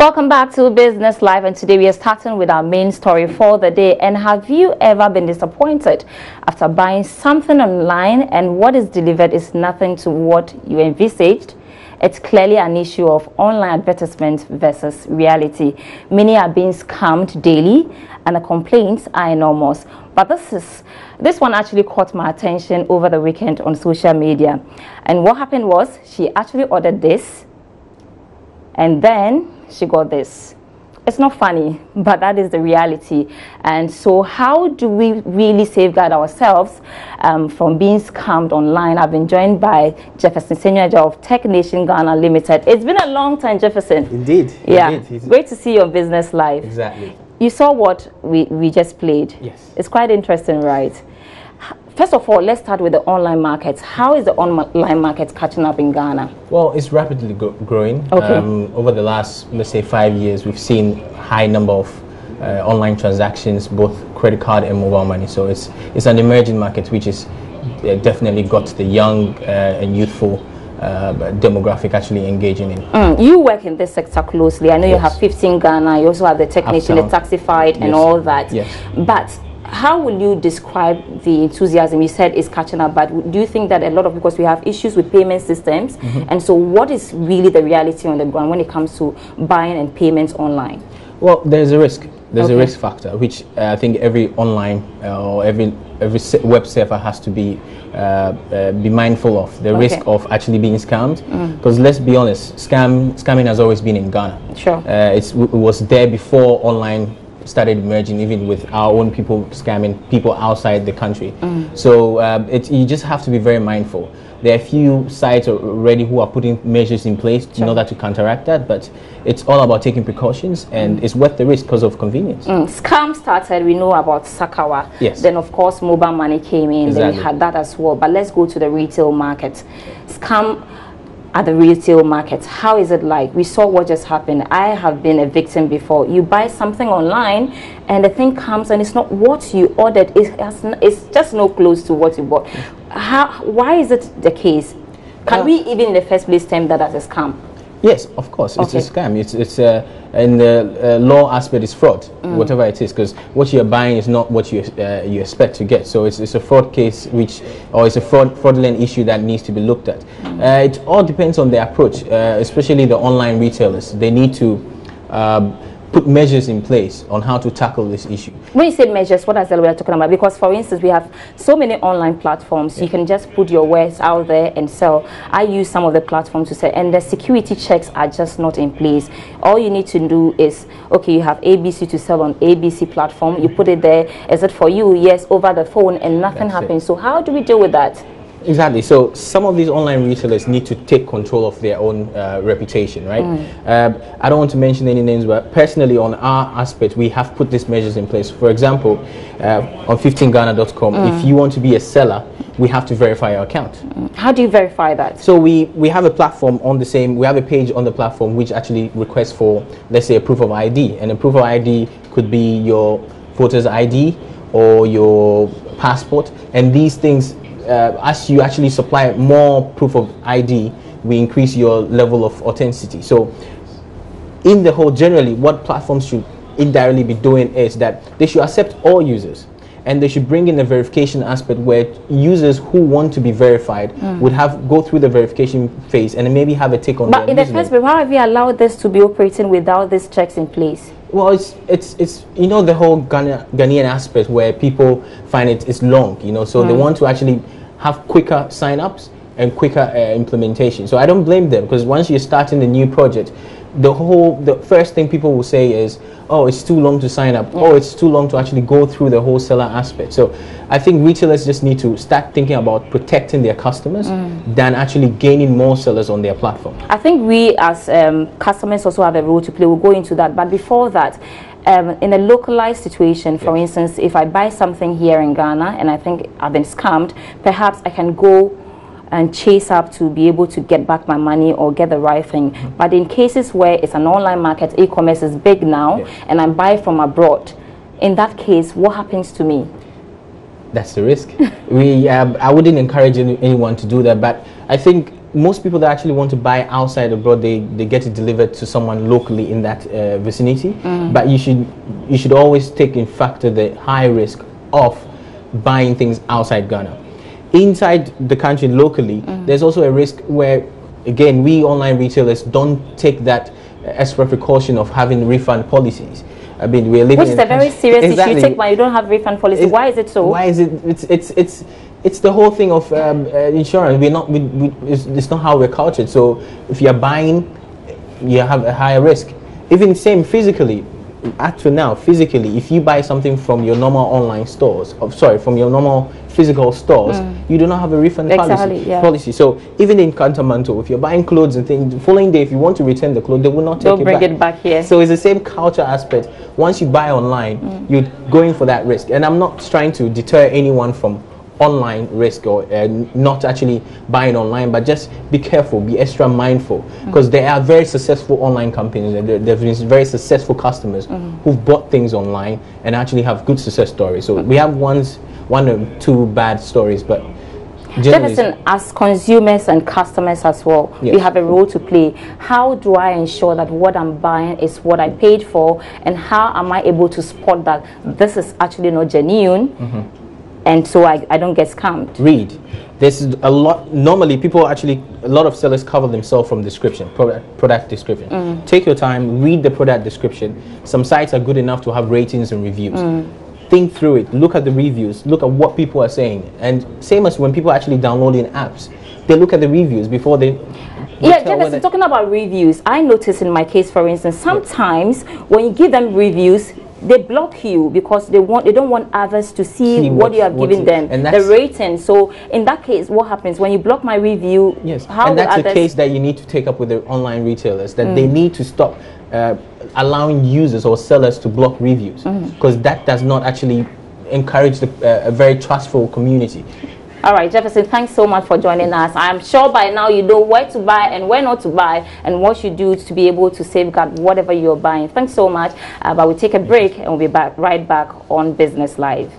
Welcome back to Business Live, and today we are starting with our main story for the day. And have you ever been disappointed after buying something online and what is delivered is nothing to what you envisaged? It's clearly an issue of online advertisement versus reality. Many are being scammed daily and the complaints are enormous. But this one actually caught my attention over the weekend on social media. And what happened was she actually ordered this and then she got this. It's not funny, but that is the reality. And so how do we really safeguard ourselves from being scammed online? I've been joined by Jefferson Senyaja of Tech Nation Ghana Limited. It's been a long time, Jefferson. Indeed. Yeah. Indeed. Great to see you on Business Live. Exactly. You saw what we just played. Yes. It's quite interesting, right? First of all, let's start with the online market. How is the online market catching up in Ghana? Well, it's rapidly growing. Okay. Over the last, let's say, 5 years, we've seen high number of online transactions, both credit card and mobile money. So it's an emerging market, which is definitely got the young and youthful demographic actually engaging in. You work in this sector closely. I know you Yes. have 15 Ghana. You also have the Tech Nation, the Taxified, and Yes. all that. Yes. But how will you describe the enthusiasm? You said it's catching up, but do you think that a lot of, because we have issues with payment systems, and so what is really the reality on the ground when it comes to buying and payments online? Well, there's a risk. There's Okay. a risk factor, which I think every online or every web surfer has to be mindful of. The risk of actually being scammed, because let's be honest, scamming has always been in Ghana. Sure. It was there before online started emerging, even with our own people scamming people outside the country. So you just have to be very mindful. There are a few sites already who are putting measures in place in order to counteract that, but it's all about taking precautions, and it's worth the risk because of convenience. Scam started, we know about Sakawa. Yes. Then of course mobile money came in, then we Exactly. had that as well. But let's go to the retail market. Scam at the retail market, how is it like? We saw what just happened. I have been a victim before. You buy something online and the thing comes and it's not what you ordered. It's just no close to what you bought. Why is it the case? Can we even in the first place term that as a scam? Yes, of course, it's a scam. It's in the law aspect, it's fraud, whatever it is, because what you're buying is not what you expect to get. So it's a fraud case, or it's a fraudulent issue that needs to be looked at. It all depends on the approach, especially the online retailers. They need to put measures in place on how to tackle this issue. When you say measures, what is that we are talking about? Because for instance, we have so many online platforms. You can just put your wares out there and sell. I use some of the platforms to sell, and the security checks are just not in place. All you need to do is, okay, you have ABC to sell on ABC platform. You put it there. Is it for you? Yes, over the phone, and nothing happens. So how do we deal with that? Exactly. So some of these online retailers need to take control of their own reputation, right? I don't want to mention any names, but personally on our aspect, we have put these measures in place. For example, on 15ghana.com, if you want to be a seller, we have to verify your account. How do you verify that? So we have a platform on the same, we have a page on the platform which actually requests for, let's say, a proof of ID. And a proof of ID could be your voter's ID or your passport. And these things, as you actually supply more proof of ID, we increase your level of authenticity. So in the whole, generally what platforms should indirectly be doing is that they should accept all users, and they should bring in a verification aspect where users who want to be verified would go through the verification phase and maybe have a take on But in the first place, how have you allowed this to be operating without these checks in place? Well, it's you know, the whole Ghanaian aspect where people find it's long, you know, so they want to actually have quicker sign-ups and quicker implementation. So I don't blame them, because once you're starting a new project, the first thing people will say is, oh, it's too long to sign up. Oh, it's too long to actually go through the whole seller aspect. So I think retailers just need to start thinking about protecting their customers than actually gaining more sellers on their platform. I think we as customers also have a role to play. We'll go into that. But before that, in a localized situation, for instance, if I buy something here in Ghana and I think I've been scammed, perhaps I can go and chase up to be able to get back my money or get the right thing. But in cases where it's an online market, e-commerce is big now, and I buy from abroad, in that case, what happens to me? That's the risk. I wouldn't encourage anyone to do that, but I think most people that actually want to buy outside abroad, they get it delivered to someone locally in that vicinity. But you should always take in factor the high risk of buying things outside Ghana. Inside the country locally, there's also a risk where, again, we online retailers don't take that extra precaution of having refund policies. I mean, we're living, which is a very serious issue. You take when you don't have refund policy. Why is it so? Why is it? It's the whole thing of insurance. It's not how we're cultured. So if you're buying, you have a higher risk. Even same physically. Actually, now physically, if you buy something from your normal online stores, from your normal physical stores, you do not have a refund policy. So even in Kantamanto, if you're buying clothes and things, the following day, if you want to return the clothes, they will not take it back here. So it's the same culture aspect. Once you buy online, you're going for that risk. And I'm not trying to deter anyone from online risk or not actually buying online, but just be careful, be extra mindful, because there are very successful online companies and there have been very successful customers who've bought things online and actually have good success stories. So we have one or two bad stories, but Jefferson, as consumers and customers as well, we have a role to play. How do I ensure that what I'm buying is what I paid for, and how am I able to spot that this is actually not genuine? And so I don't get scammed. Read. There's a lot. Normally, a lot of sellers cover themselves from description, product description. Take your time, read the product description. Some sites are good enough to have ratings and reviews. Think through it. Look at the reviews. Look at what people are saying. And same as when people are actually downloading apps, they look at the reviews before they. Jefferson, talking about reviews, I noticed in my case, for instance, sometimes when you give them reviews, they block you because they don't want others to see what you have given them, the rating. So in that case, what happens when you block my review? Yes, and that's the case that you need to take up with the online retailers, that they need to stop allowing users or sellers to block reviews, because that does not actually encourage a very trustful community. All right, Jefferson, thanks so much for joining us. I'm sure by now you know where to buy and where not to buy and what you do to be able to safeguard whatever you're buying. Thanks so much. But we'll take a break and we'll be right back on Business Live.